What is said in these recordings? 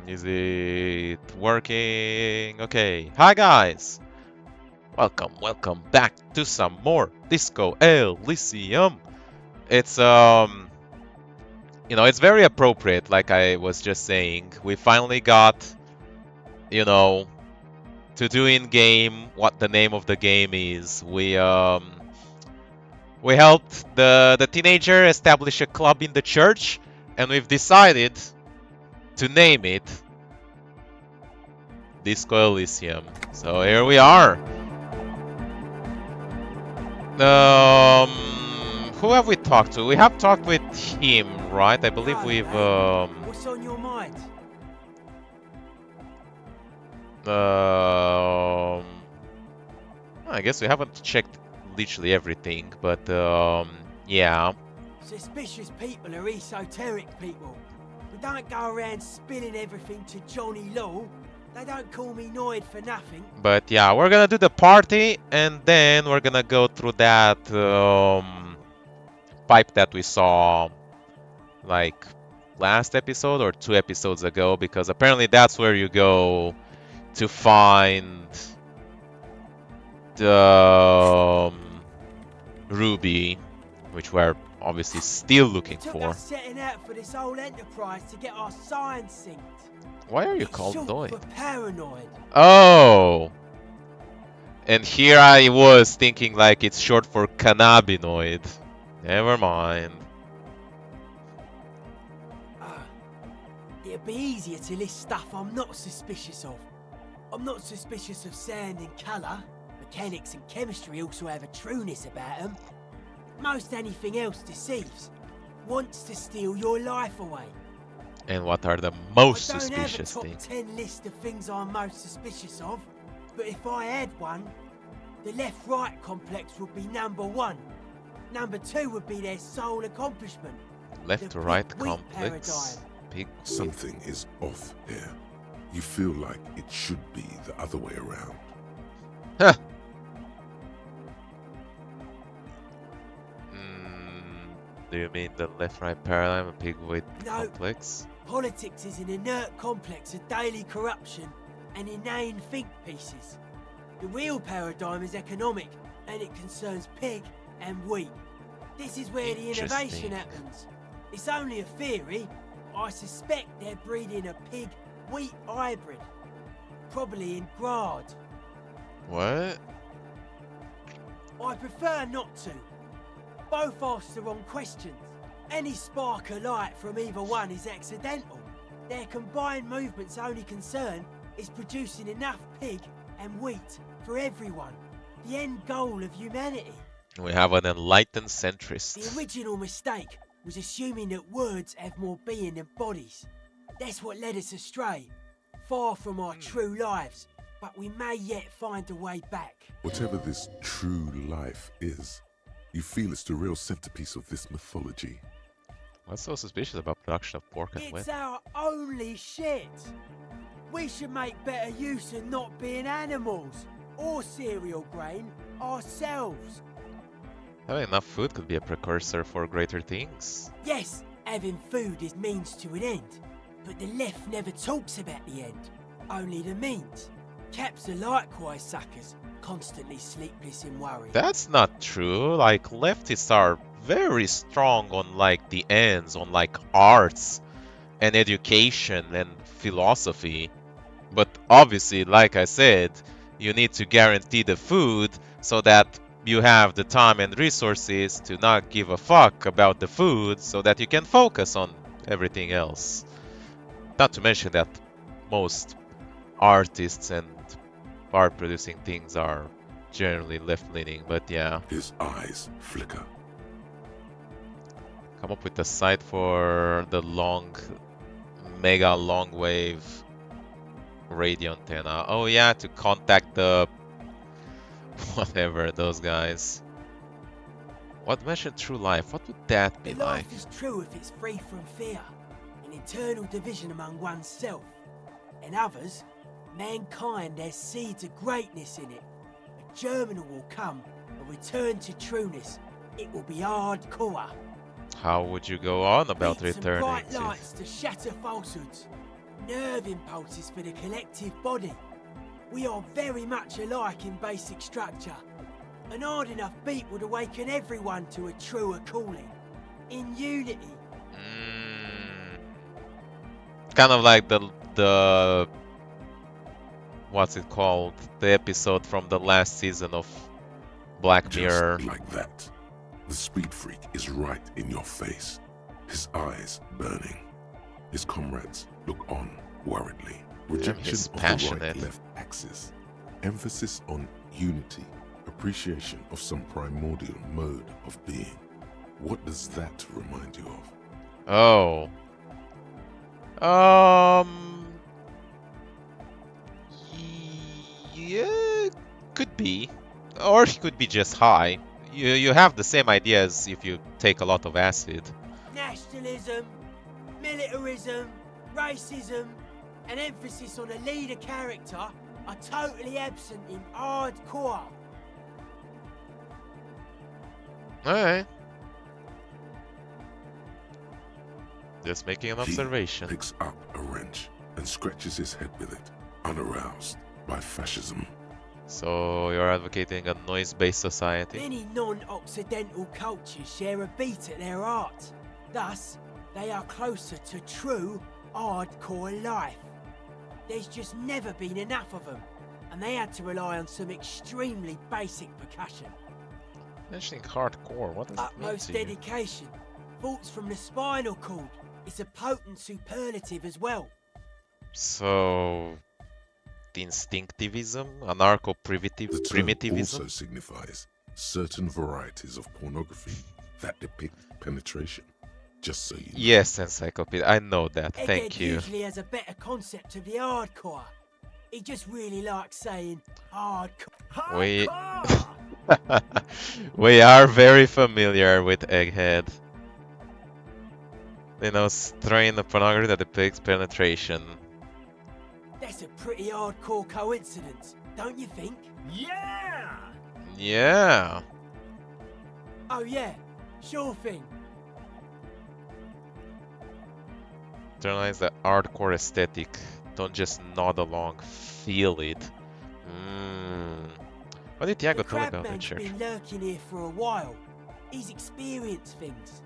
Is it working? Okay. Hi guys! Welcome back to some more Disco Elysium. It's it's very appropriate, like I was just saying. We finally got, to do in game what the name of the game is. We helped the teenager establish a club in the church, and we've decided to name it Disco Elysium. So here we are. Who have we talked to? We have talked with him, right? I believe we've What's on your mind? I guess we haven't checked literally everything, but yeah. Suspicious people are esoteric people. We don't go around spilling everything to Johnny Law. They don't call me Noid for nothing. But yeah, we're gonna do the party, and then we're gonna go through that pipe that we saw, like, last episode or 2 episodes ago, because apparently that's where you go to find the ruby, which we're obviously still looking Took for. us setting out for this whole enterprise to get our science synced. Why are you It's called short Noid? for paranoid. Oh! And here I was thinking like it's short for cannabinoid. Never mind. It'd be easier to list stuff I'm not suspicious of. I'm not suspicious of sound and colour. Mechanics and chemistry also have a trueness about them. Most anything else deceives. Wants to steal your life away. And what are the most I don't suspicious have a things? top 10 list of things I'm most suspicious of, but if I had one, the left-right complex would be number 1. Number 2 would be their sole accomplishment. Left to the right pig-wheat complex. paradigm. Pig. Something is off here. You feel like it should be the other way around. Huh. Do you mean the left-right paradigm and pig-wheat No. complex? Politics is an inert complex of daily corruption and inane think pieces. The real paradigm is economic, and it concerns pig and wheat. This is where the innovation Interesting. happens. It's only a theory. I suspect they're breeding a pig-wheat hybrid. Probably in Grad. What? I prefer not to. Both ask the wrong questions. Any spark of light from either one is accidental. Their combined movement's only concern is producing enough pig and wheat for everyone. The end goal of humanity. We have an enlightened The centrist. original mistake was assuming that words have more being than bodies. That's what led us astray, far from our true lives, but we may yet find a way back. Whatever this true life is, you feel it's the real centerpiece of this mythology. What's so suspicious about production of pork and It's wheat? our only shit. We should make better use of not being animals or cereal grain ourselves. Having enough food could be a precursor for greater things. Yes, having food is means to an end, but the left never talks about the end, only the means. Caps are likewise suckers, constantly sleepless in worry. That's not true. Like, leftists are very strong on, like, the ends, on, like, arts and education and philosophy. But obviously, like I said, you need to guarantee the food so that you have the time and resources to not give a fuck about the food so that you can focus on everything else. Not to mention that most artists and art producing things are generally left-leaning, but yeah. His eyes flicker. Come up with a site for the mega long wave radio antenna. Oh yeah, to contact the whatever, those guys. What mentioned true life? What would that be The like? life is true if it's free from fear, an internal division among oneself and others. Mankind has seeds of greatness in it. A germinal will come, a return to trueness. It will be hardcore. How would you go on about Beats and returning bright to? lights to shatter falsehoods. nerve impulses for the collective body. We are very much alike in basic structure. An hard enough beat would awaken everyone to a truer calling. In unity. Kind of like the what's it called? The episode from the last season of Black Mirror. Just like that. The speed freak is right in your face. His eyes burning. His comrades look on worriedly. Rejection he's of the passionate. right-left axis. Emphasis on unity. Appreciation of some primordial mode of being. What does that remind you of? Oh. Yeah, could be. Or it could be just high. You have the same idea as if you take a lot of acid. Nationalism, militarism, racism, and emphasis on a leader character are totally absent in hardcore. Alright. Just making an observation. He picks up a wrench and scratches his head with it, unaroused by fascism. So you're advocating a noise-based society? Many non-Occidental cultures share a beat at their art. Thus, they are closer to true hardcore life. There's just never been enough of them, and they had to rely on some extremely basic percussion. Mentioning hardcore, what does it mean Utmost to you? dedication, thoughts from the spinal cord. It's a potent superlative as well. So, the instinctivism, The term anarcho-primitivism? also signifies certain varieties of pornography that depict penetration. Just so you know. Yes, encyclopedia. I know that. Thank Egghead you. usually has a better concept of the hardcore. He just really likes saying hardcore. We we are very familiar with Egghead. You know, strain of pornography that depicts penetration. That's a pretty hardcore coincidence, don't you think? Yeah! Yeah. Oh yeah, sure thing. Internalize the hardcore aesthetic. Don't just nod along. Feel it. What did Tiago The tell about that Crabman's church? been lurking here for a while. He's experienced things.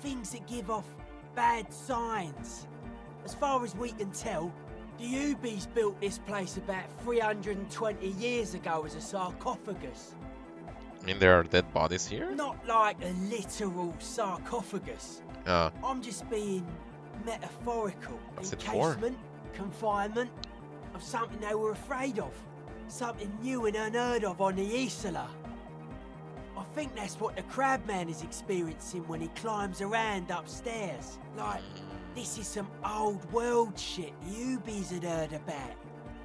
Things that give off bad signs. As far as we can tell, the Ubies built this place about 320 years ago as a sarcophagus. I mean, there are dead bodies here? Not like a literal sarcophagus. I'm just being metaphorical. What's it for? Encasement, confinement of something they were afraid of. Something new and unheard of on the Isla. I think that's what the Crabman is experiencing when he climbs around upstairs. Like, this is some old world shit the Ubies had heard about.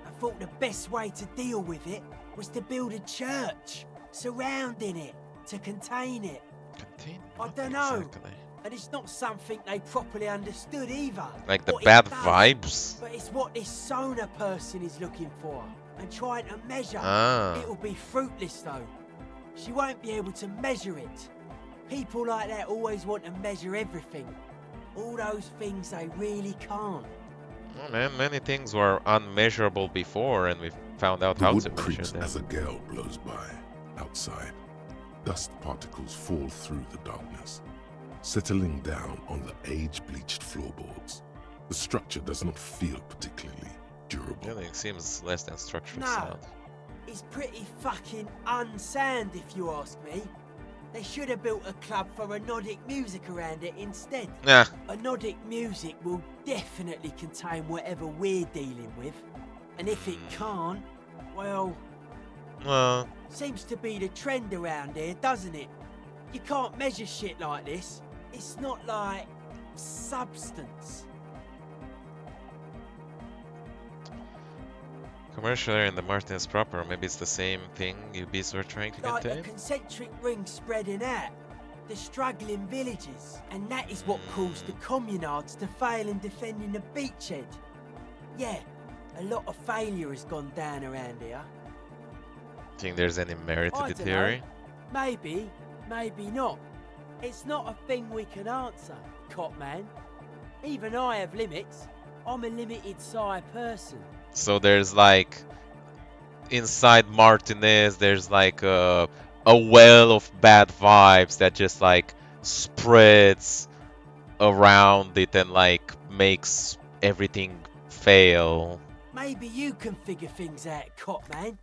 I thought the best way to deal with it was to build a church surrounding it to contain it. Contain I what don't know. exactly? And it's not something they properly understood either. Like the What it bad does, vibes? But it's what this Sona person is looking for and trying to measure. Ah. It'll be fruitless though. She won't be able to measure it. People like that always want to measure everything. All those things they really can't. Oh man, many things were unmeasurable before and we found out The how wood to measure creaks them. as a gale blows by outside. Dust particles fall through the darkness, settling down on the age-bleached floorboards. The structure does not feel particularly durable. Building seems less than structural No. sound. It's pretty fucking unsound if you ask me. They should have built a club for anodic music around it instead. Nah, Anodic music will definitely contain whatever we're dealing with. And if it can't, well, well, seems to be the trend around here, doesn't it? You can't measure shit like this. It's not like substance. commercial area in the Martins proper, maybe it's the same thing UBs were trying to Like the contain? concentric rings spreading out. The struggling villages. And that is what caused the communards to fail in defending the beachhead. Yeah, a lot of failure has gone down around here. Think there's any merit to I the dunno. theory? Maybe, maybe not. It's not a thing we can answer, Copman. Even I have limits. I'm a limited size person. So there's like inside Martinez, there's like a well of bad vibes that just like spreads around it and like makes everything fail. Maybe you can figure things out, cop man.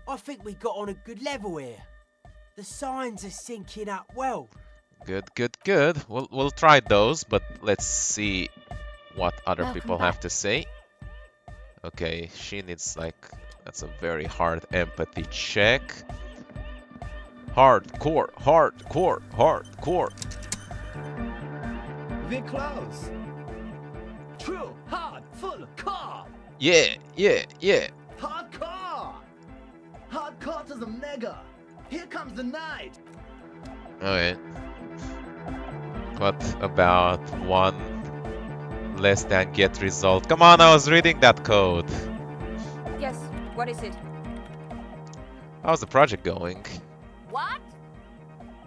I think we got on a good level here. The signs are syncing up well. Good, good, good. We'll try those, but let's see what other Welcome people back. have to say. Okay, she needs like that's a very hard empathy check. Hardcore, hardcore, hardcore. We're close. True, hard, full, car. Yeah, yeah, yeah. Hardcore. Hardcore to the mega. Here comes the night. Okay. What about one less than get result? Come on, I was reading that code. Yes, what is it? How's the project going? What?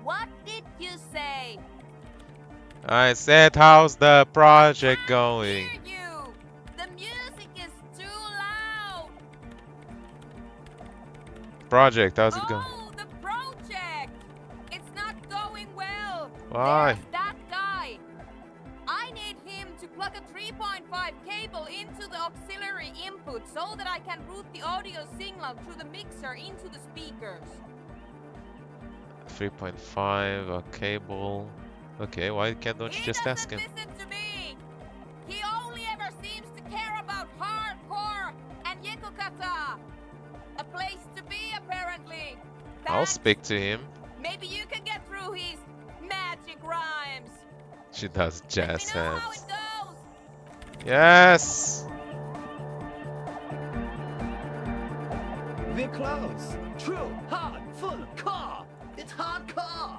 What did you say? I said, how's the project going? Hear you. The music is too loud. Project, how's it going? Oh, the project. It's not going well. Why? There's that guy. I need him to plug a 3.5 cable into the auxiliary input so that I can route the audio signal through the mixer into the speakers. 3.5, a cable. Okay, why don't you just ask him? He doesn't listen to me. He only ever seems to care about hardcore and Yekokata. A place to be, apparently. I'll Thanks. speak to him. Maybe you can get through his magic rhymes. She does Let jazz me know how hands. it goes. Yes! We're close. True, hard, full, car. It's hardcore.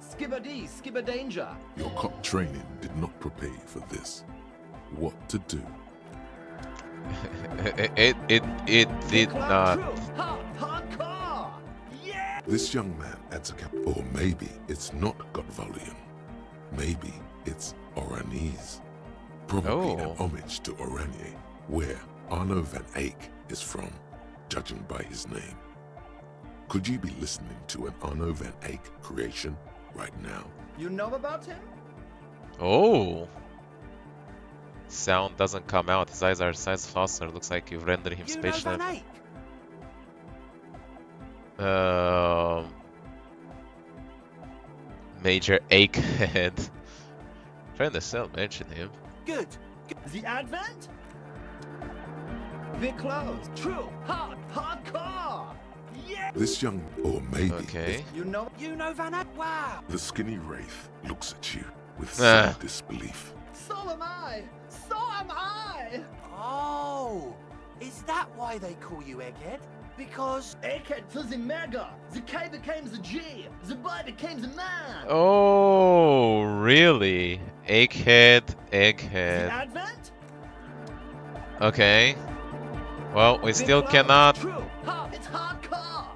Skibber-dee, skibber-danger. Your cop training did not prepare you for this. What to do? it did We're close. not. True, hard, hardcore. Yeah. This young man adds a cap. Or maybe it's not God volume. Maybe it's Oranese. Probably an Oh. homage to Oranje, where Arno van Eyck is from, judging by his name. Could you be listening to an Arno van Eyck creation right now? You know about him? Oh! Sound doesn't come out. His eyes are size faster. Looks like you've rendered him You know spatial. Van Eyck? Major Achehead. Friend of Cell mentioned him. Good. The Advent? We're close. True, hard, hardcore. Yeah. This young, or maybe Okay. You know. You know Van Eyck? Wow. the skinny wraith looks at you with Ah. some disbelief. So am I. So am I. Oh, is that why they call you Egghead? Because Egghead to the mega. The K became the G. The boy became the man. Oh, really? Egghead, The Egghead. Advent? Okay. Well, we We're still close. cannot. True, hard, it's hardcore.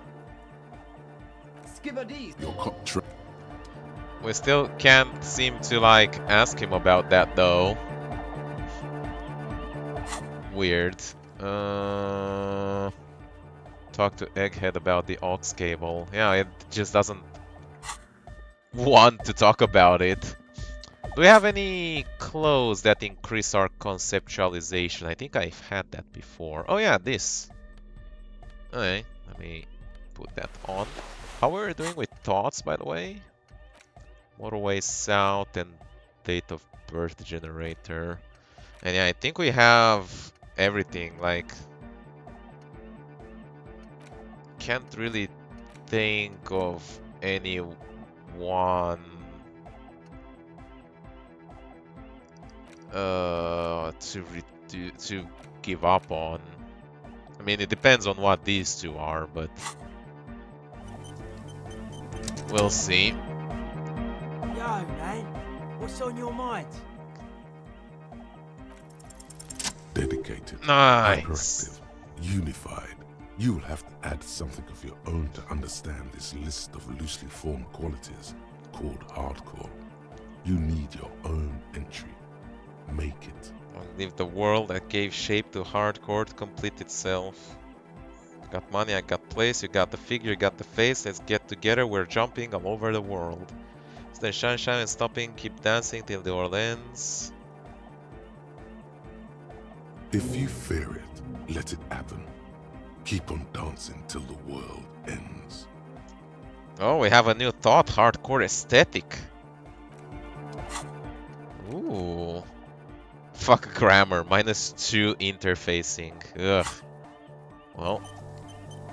Skibber-dee. Your cop tra- We still can't seem to like ask him about that though. Weird. Talk to Egghead about the aux cable. Yeah, it just doesn't want to talk about it. Do we have any clothes that increase our conceptualization? I think I've had that before. Oh yeah, this. Okay, let me put that on. How are we doing with thoughts, by the way? Motorway south and date of birth generator. And yeah, I think we have everything. Like, can't really think of any one to give up on. I mean, it depends on what these two are, but we'll see. Yo, man, what's on your mind? dedicated, Nice. hyperactive, unified. You will have to add something of your own to understand this list of loosely formed qualities called hardcore. You need your own entry. Make it. Leave the world that gave shape to hardcore to complete itself. Got money, I got place, you got the figure, you got the face, let's get together, we're jumping all over the world. Stay shine and stopping, keep dancing till the world ends. If you fear it, let it happen. Keep on dancing till the world ends. Oh, we have a new thought, hardcore aesthetic. Ooh. Fuck grammar, -2 interfacing. Ugh. Well,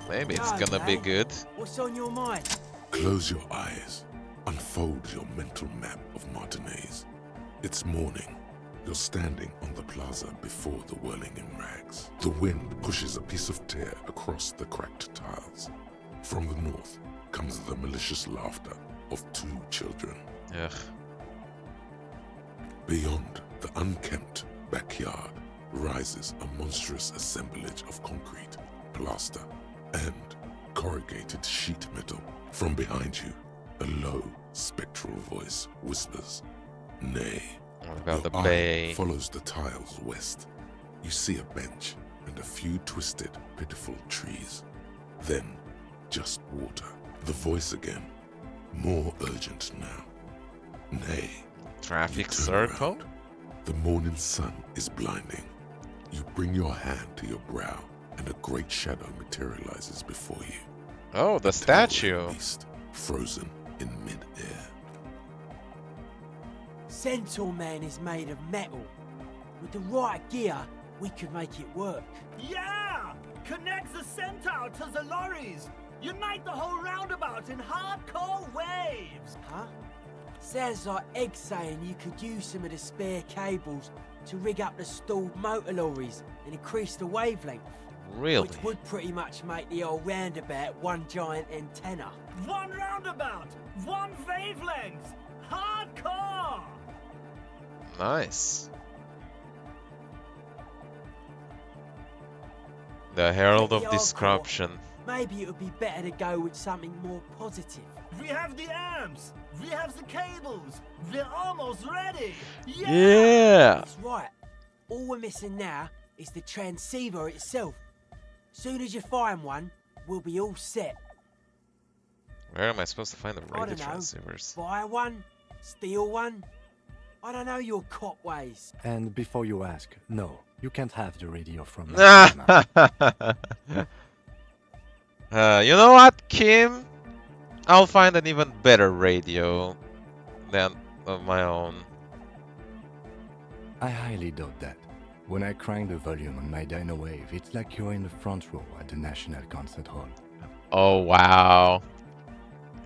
maybe it's gonna be good. What's on your mind? Close your eyes. Unfold your mental map of Martinez. It's morning. You're standing on the plaza before the whirling in rags. The wind pushes a piece of tear across the cracked tiles. From the north comes the malicious laughter of 2 children. Ugh. Beyond the unkempt backyard rises a monstrous assemblage of concrete, plaster, and corrugated sheet metal. From behind you, a low, spectral voice whispers, "Nay." What about the Your eye bay? follows the tiles west. You see a bench and a few twisted, pitiful trees. Then, just water. The voice again, more urgent now. Nay. Traffic You turn circle? around. The morning sun is blinding. You bring your hand to your brow, and a great shadow materializes before you. Oh, the Towering statue. beast, frozen in mid-air. Centaur Man is made of metal. With the right gear, we could make it work. Yeah! Connect the centaur to the lorries! Unite the whole roundabout in hardcore waves! Huh? Sounds like Egg saying you could use some of the spare cables to rig up the stalled motor lorries and increase the wavelength. Really? Which would pretty much make the old roundabout one giant antenna. One roundabout! One wavelength! Hardcore! Nice. The Herald of Pretty hardcore. Disruption. Maybe it would be better to go with something more positive. We have the amps! We have the cables! We're almost ready! Yeah! That's right. All we're missing now is the transceiver itself. Soon as you find one, we'll be all set. Where am I supposed to find the I radio don't know. transceivers? Buy one, steal one. I don't know your cop ways. And before you ask, no, you can't have the radio from Montana. You know what, Kim? I'll find an even better radio than of my own. I highly doubt that. When I crank the volume on my dyno wave, it's like you're in the front row at the National Concert Hall. Oh wow.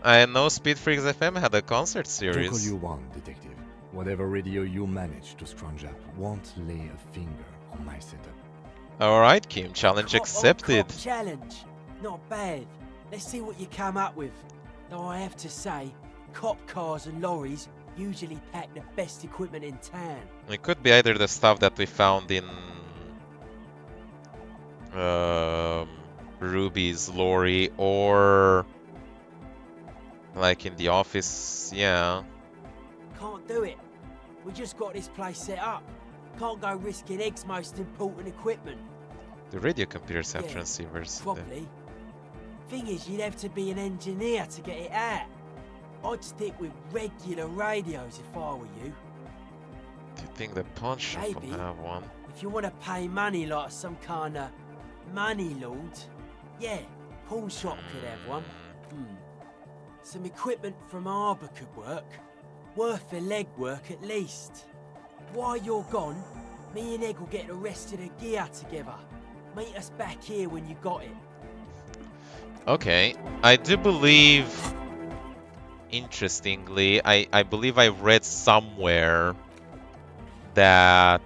I know Speed Freaks FM had a concert Joke all series. you want, detective. Whatever radio you manage to scrounge up won't lay a finger on my setup. Alright, Kim, challenge Cop on accepted. cop challenge. Not bad. Let's see what you come up with. Though I have to say, cop cars and lorries usually pack the best equipment in town. It could be either the stuff that we found in Ruby's lorry or like in the office, yeah. Can't do it. We just got this place set up. Can't go risking Egg's most important equipment. The radio computers have Yeah, transceivers. Probably. Thing is, you'd have to be an engineer to get it out. I'd stick with regular radios if I were you. Do you think the pawn shop will Maybe. have one? If you want to pay money like some kind of money lord, yeah, pawn shop could have one. Some equipment from Harbour could work. Worth the legwork at least. While you're gone, me and Egg will get the rest of the gear together. Meet us back here when you got it. Okay, I do believe, interestingly, I believe I read somewhere that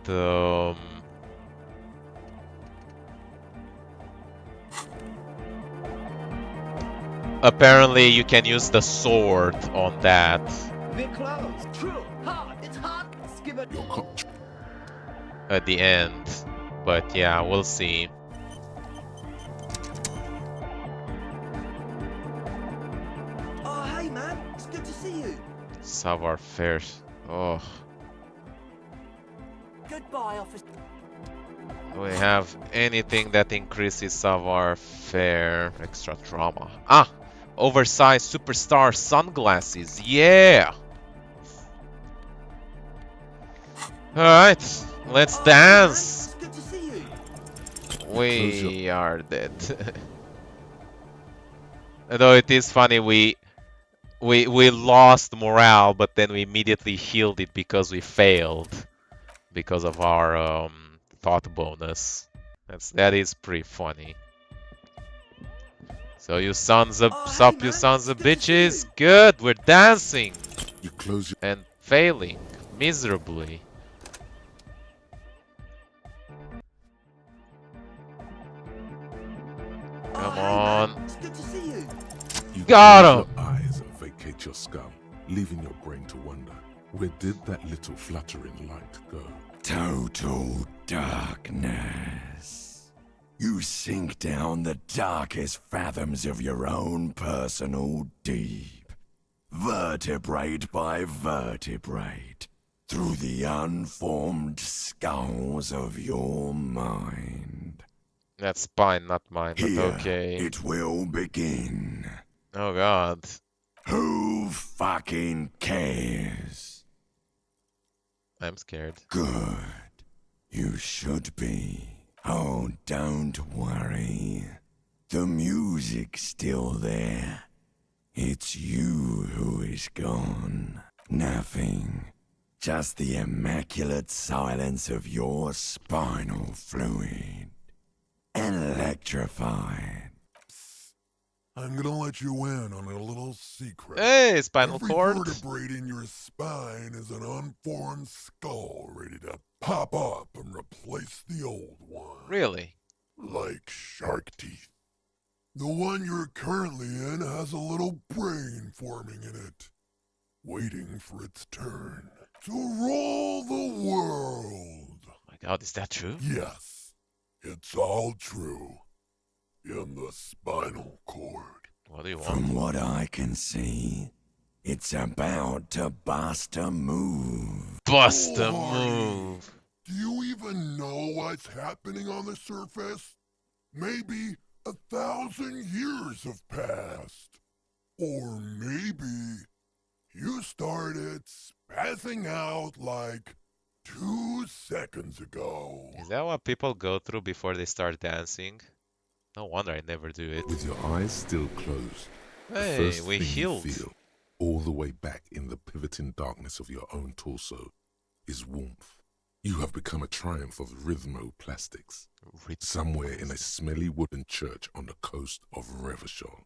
apparently you can use the sword on that. We're close! True! Hard! It's hard! Skip it! Your cop At the end, but yeah, we'll see. Oh, hey man! It's good to see you! Savoir faire. Oh, Goodbye. fly off a... Do we have anything that increases our fare? Extra trauma. Ah! Oversized superstar sunglasses. Yeah! Alright, let's Oh, dance! man, it's good to see you. We are dead. Though it is funny, we lost morale, but then we immediately healed it because we failed because of our thought bonus. That is pretty funny. So you sons of Oh, sup, hey, you man, sons of it's good to see bitches. you. Good, we're dancing You close your and failing miserably. Oh, Come hey, on. man, it's good to see you. You Got close him! your eyes and vacate your skull, leaving your brain to wonder, where did that little fluttering light go? Total darkness. You sink down the darkest fathoms of your own personal deep, vertebrate by vertebrate, through the unformed skulls of your mind. That's spine, not mine, but Here okay. it will begin. Oh god. Who fucking cares? I'm scared. Good. You should be. Oh, don't worry. The music's still there. It's you who is gone. Nothing. Just the immaculate silence of your spinal fluid. Electrified. I'm gonna let you in on a little secret. Hey, spinal Every cord. vertebrae in your spine is an unformed skull ready to pop up and replace the old one. Really? Like shark teeth. The one you're currently in has a little brain forming in it, waiting for its turn to rule the world. Oh my god, is that true? Yes, it's all true. In the spinal cord. What do you want? From what I can see, it's about to bust a move. Bust a OMORI. move. Do you even know what's happening on the surface? Maybe 1,000 years have passed. Or maybe you started spazzing out like 2 seconds ago. Is that what people go through before they start dancing? No wonder I never do it. With your eyes still closed, the Hey, first we thing healed. you feel, all the way back in the pivoting darkness of your own torso, is warmth. You have become a triumph of rhythmoplastics, somewhere in a smelly wooden church on the coast of Revachol.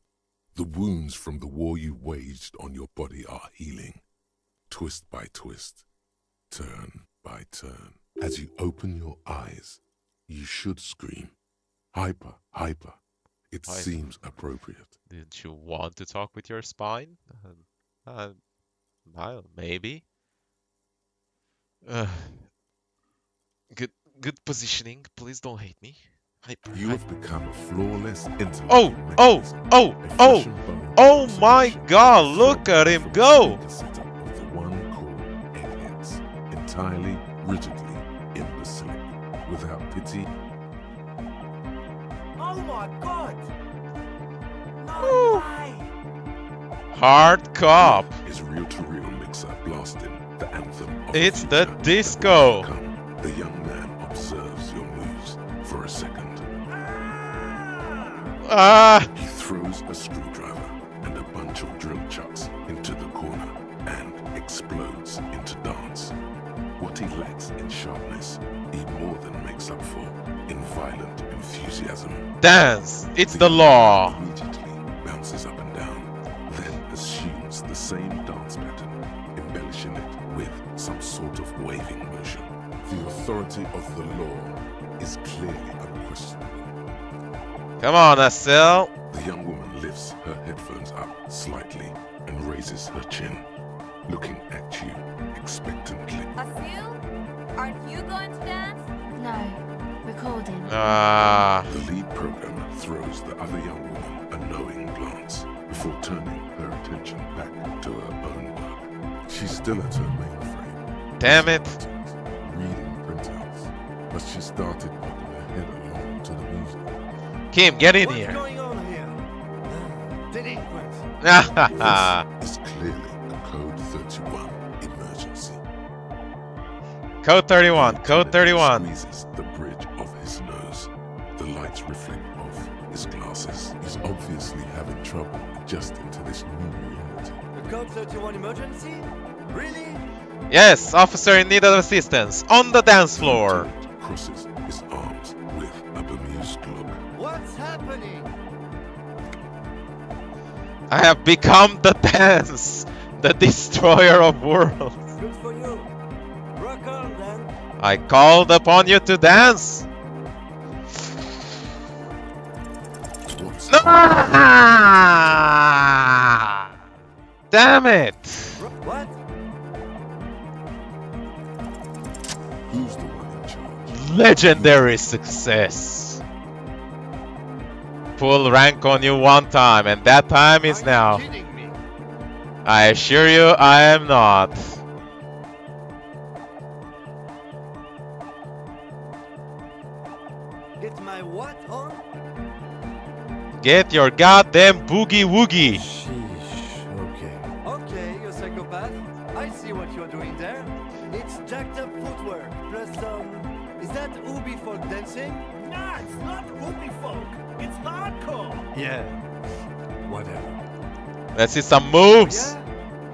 The wounds from the war you waged on your body are healing, twist by twist, turn by turn. As you open your eyes, you should scream. Hyper, hyper. It Hyper. seems appropriate. Didn't you want to talk with your spine? Maybe. Good positioning. Please don't hate me. Hyper. You have become a flawless intellect. Oh, oh, oh, oh, oh my god, look at him go! Setup of the one called eggheads, entirely, rigidly imbecilic, without pity. Oh my god! No Woo. way! Hard cop. Is reel-to-reel mixer blasting the anthem of It's the the future disco. that will come. The young man observes your moves for a second. Ah! He throws a screwdriver and a bunch of drill chucks into the corner and explodes into dance. What he lacks in sharpness, he more than makes up for in violent enthusiasm. Dance! It's the law! Immediately bounces up and down, then assumes the same dance pattern, embellishing it with some sort of waving motion. The authority of the law is clearly unquestionable. Come on, Estelle. The young woman lifts her headphones up slightly and raises her chin, looking at you expectantly. Asil, aren't you going to dance? No, recording. Ah. The lead programmer throws the other young woman a knowing glance before turning her attention back to her own work. She's still at her mainframe. Damn it. Reading printouts. but she started bobbing her head along to the music. Kim, get in What's here. going on here? Deliverance. This is clearly a Code 31 emergency. Code 31, The code lieutenant 31. squeezes the bridge of his nose. The lights reflect off his glasses. He's obviously having trouble adjusting to this new reality. A Code 31 emergency? Really? Yes, officer in need of assistance. On the dance floor. The lieutenant crosses his arms with a bemused look. What's happening? I have become the dance. The destroyer of worlds. Good for you. Rock on then. I called upon you to dance. What's Ah! Damn it. What? Who's the one in charge? Legendary success. Full rank on you one time, and that time is now. Are you kidding me? I assure you, I am not. Get my what on? Get your goddamn boogie woogie. Sheesh, okay. Okay, you psychopath. I see what you're doing there. It's jacked up footwork, plus is that Ubi folk dancing? Nah, it's not Ubi folk. It's hardcore. Yeah, whatever. Let's see some moves. Yeah?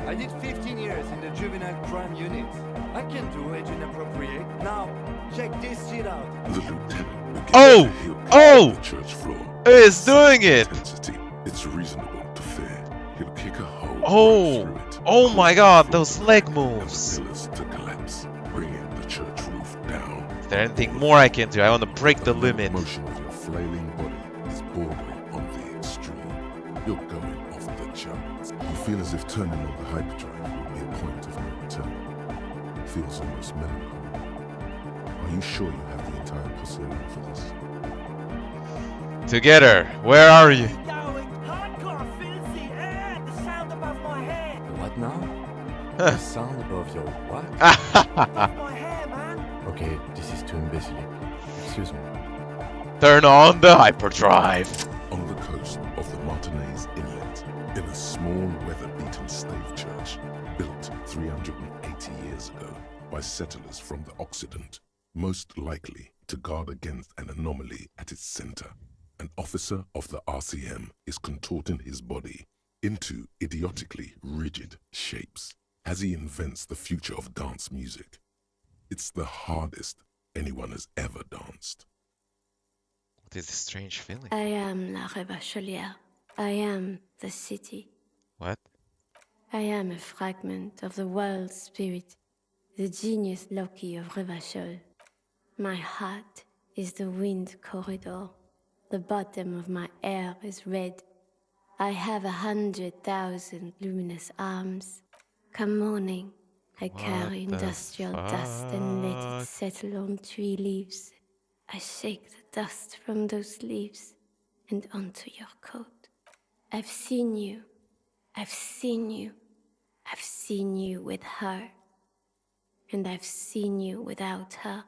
I did 15 years in the juvenile crime unit. I can do age inappropriate. Now, check this shit out. The lieutenant begins Oh! to heel kick Oh! the church floor. He's doing it. Intensity. It's reasonable to fear. He'll kick a hole Oh! right through it. Oh my god, those leg And moves. the pillars to collapse, bringing the church roof down. Is there anything more I can do? I want to break the The limit. motion of your flailing body is bordering on the extreme. You're going off the charts. You feel as if turning on the hyperdrive will be a point of no return. Feels almost melancholy. Are you sure you have the entire posse around for this? Together, where are you? Going hardcore, filthy air. The sound above my head. What now? The sound above your what? Above my hair, man. Okay, this is too imbecilic. Excuse me. Turn on the hyperdrive. On the coast of the Martinez Inlet, in a small weather-beaten stave church built 380 years ago by settlers from the Occident, most likely to guard against an anomaly at its center. An officer of the RCM is contorting his body into idiotically rigid shapes as he invents the future of dance music. It's the hardest anyone has ever danced. What is this strange feeling? I am La Rebachelière. I am the city. What? I am a fragment of the world spirit, the genius Loki of Revachol. My heart is the wind corridor. The bottom of my air is red. I have 100,000 luminous arms. Come morning, I carry the industrial dust and let fuck? it settle on tree leaves. I shake the dust from those leaves and onto your coat. I've seen you. I've seen you. I've seen you with her. And I've seen you without her.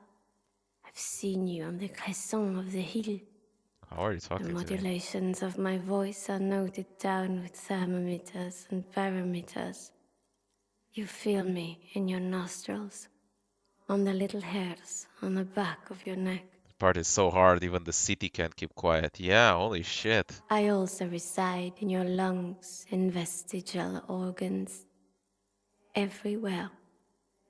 I've seen you on the crescent of the hill. How are you The talking to me? modulations of my voice are noted down with thermometers and barometers. You feel me in your nostrils, on the little hairs on the back of your neck. The part is so hard, even the city can't keep quiet. Yeah, holy shit. I also reside in your lungs and vestigial organs. Everywhere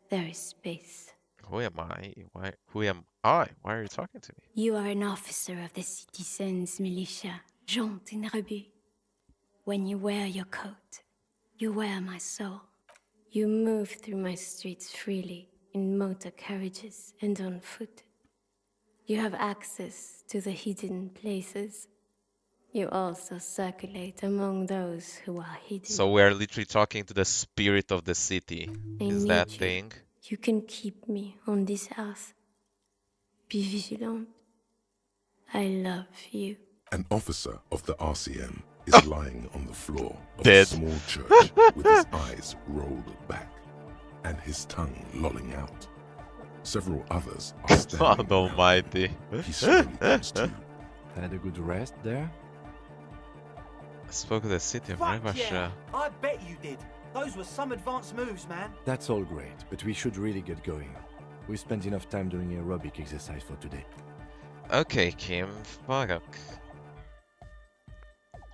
there is space. Who am I? Why? Who am I? Why are you talking to me? You are an officer of the citizens' militia, Jaunt in Rebut. When you wear your coat, you wear my soul. You move through my streets freely, in motor carriages and on foot. You have access to the hidden places. You also circulate among those who are hidden. So we're literally talking to the spirit of the city. I Is need that you. thing? You can keep me on this earth. Be vigilant. I love you. An officer of the RCM is lying on the floor of Dead. a small church with his eyes rolled back and his tongue lolling out. Several others are standing God around. almighty. He slowly comes to. Had a good rest there? I spoke to the city of Fuck Rivasha. yeah! I bet you did. Those were some advanced moves, man. That's all great, but we should really get going. We spent enough time doing aerobic exercise for today. Okay, Kim. Fuck.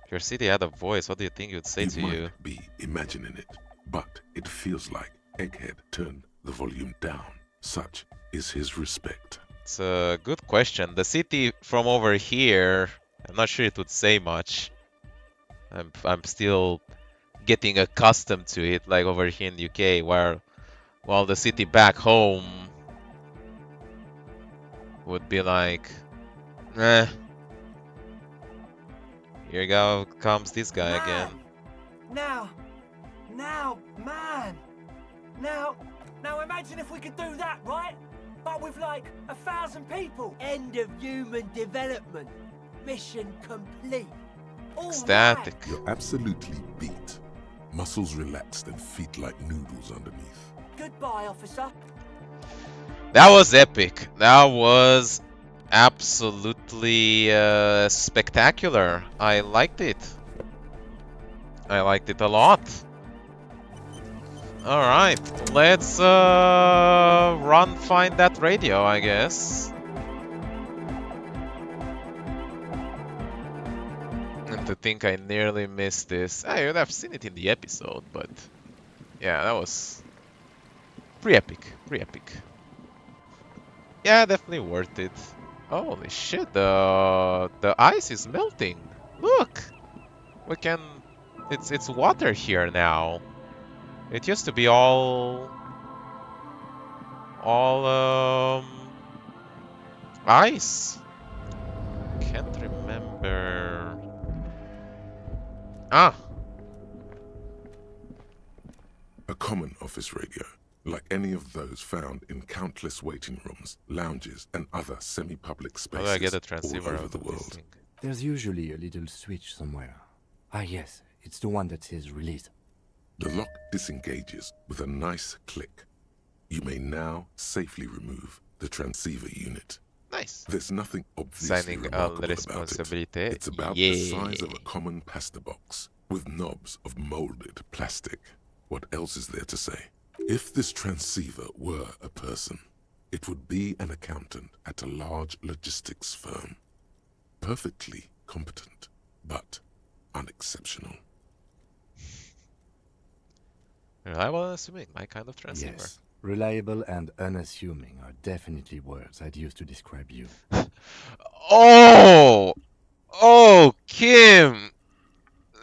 If your city had a voice, what do you think it would say You to might you? be imagining it, but it feels like Egghead turned the volume down. Such is his respect. It's a good question. The city from over here, I'm not sure it would say much. I'm still getting accustomed to it, like over here in the UK, while the city back home would be like, eh. Here comes this guy Man. again. Now, man. Now imagine if we could do that, right? But with like 1,000 people. End of human development. Mission complete. All Ecstatic. right. You're absolutely beat. Muscles relaxed and feet like noodles underneath. Goodbye, officer. That was epic. That was absolutely spectacular. I liked it. I liked it a lot. Alright, let's run find that radio, I guess. And to think I nearly missed this. I would have seen it in the episode, but yeah, that was pretty epic. Pretty epic. Yeah, definitely worth it. Holy shit, the ice is melting. Look! We can it's water here now. It used to be all ice. Can't remember. Ah, A common office radio, like any of those found in countless waiting rooms, lounges, and other semi-public how spaces do I get a all transceiver over out the of this world. thing? There's usually a little switch somewhere. Ah yes, it's the one that says release. The lock disengages with a nice click. You may now safely remove the transceiver unit. Nice. There's nothing obviously Signing a remarkable about it. responsibility. It's about the size of a common pasta box with knobs of molded plastic. What else is there to say? If this transceiver were a person, it would be an accountant at a large logistics firm. Perfectly competent, but unexceptional. Reliable and assuming, my kind of transceiver. Yes, reliable and unassuming are definitely words I'd use to describe you. Oh! Oh, Kim!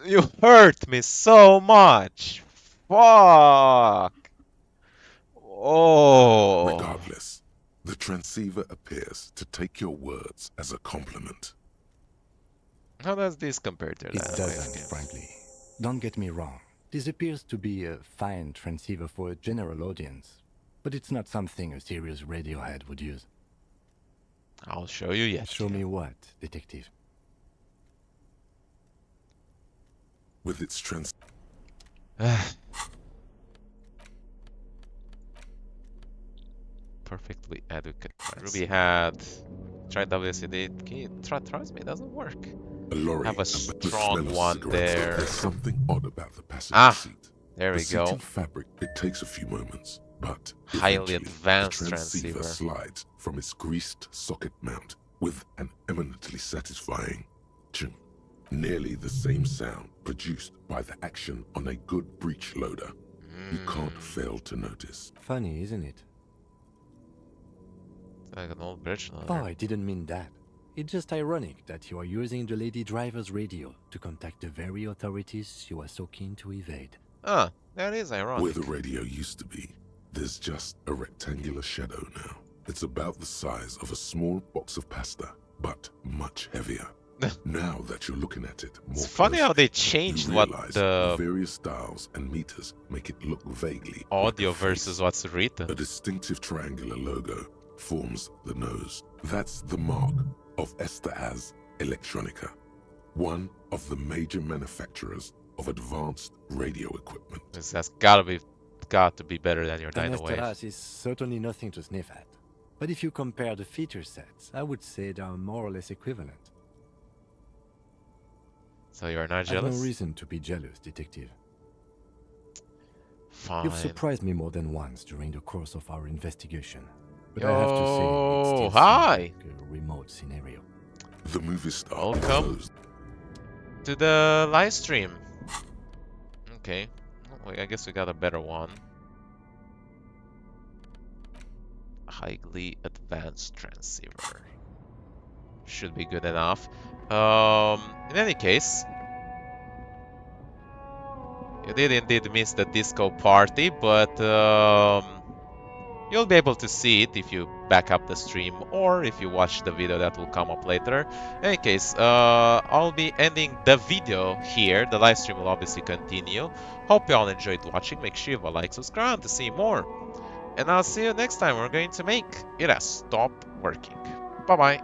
You hurt me so much! Fuck! Oh! Regardless, the transceiver appears to take your words as a compliment. How does this compare to It that? doesn't, frankly. Don't get me wrong. This appears to be a fine transceiver for a general audience, but it's not something a serious radiohead would use. I'll show you yet. Show me what, detective? With its Perfectly adequate. Ruby had tried WCD. Can you trust me? It doesn't work. a lorry, Have a and the smell strong of one cigarettes, there. There's something odd about the passenger Ah, seat. there we the go. seating fabric, it takes a few moments, but Highly eventually, advanced the transceiver transceiver. slides from its greased socket mount with an eminently satisfying ching. Nearly the same sound produced by the action on a good breech loader. You can't fail to notice. Funny, isn't it? Like an old bridge Oh, loader. I didn't mean that. It's just ironic that you are using the lady driver's radio to contact the very authorities you are so keen to evade. Ah, that is ironic. Where the radio used to be, there's just a rectangular shadow now. It's about the size of a small box of pasta, but much heavier. Now that you're looking at it more It's funny how closely, they changed you what realize the various dials and meters make it look vaguely audio like a face. versus what's written. A distinctive triangular logo forms the nose. That's the mark of Estaz Electronica, one of the major manufacturers of advanced radio equipment. This has got to be better than your An Dino Wave. Esteras is certainly nothing to sniff at. But if you compare the feature sets, I would say they are more or less equivalent. So you're not I have no jealous? reason to be jealous, Detective. Fine. You've surprised me more than once during the course of our investigation. But I have to say, it Yo, still hi! seems like a remote scenario. The movie star Welcome. closed. To the live stream. Okay. Oh, I guess we got a better one. Highly advanced transceiver. Should be good enough. In any case, you did indeed miss the disco party, but you'll be able to see it if you back up the stream or if you watch the video that will come up later. In any case, I'll be ending the video here. The live stream will obviously continue. Hope you all enjoyed watching. Make sure you have a like, subscribe to see more. And I'll see you next time. We're going to make it stop working. Bye-bye.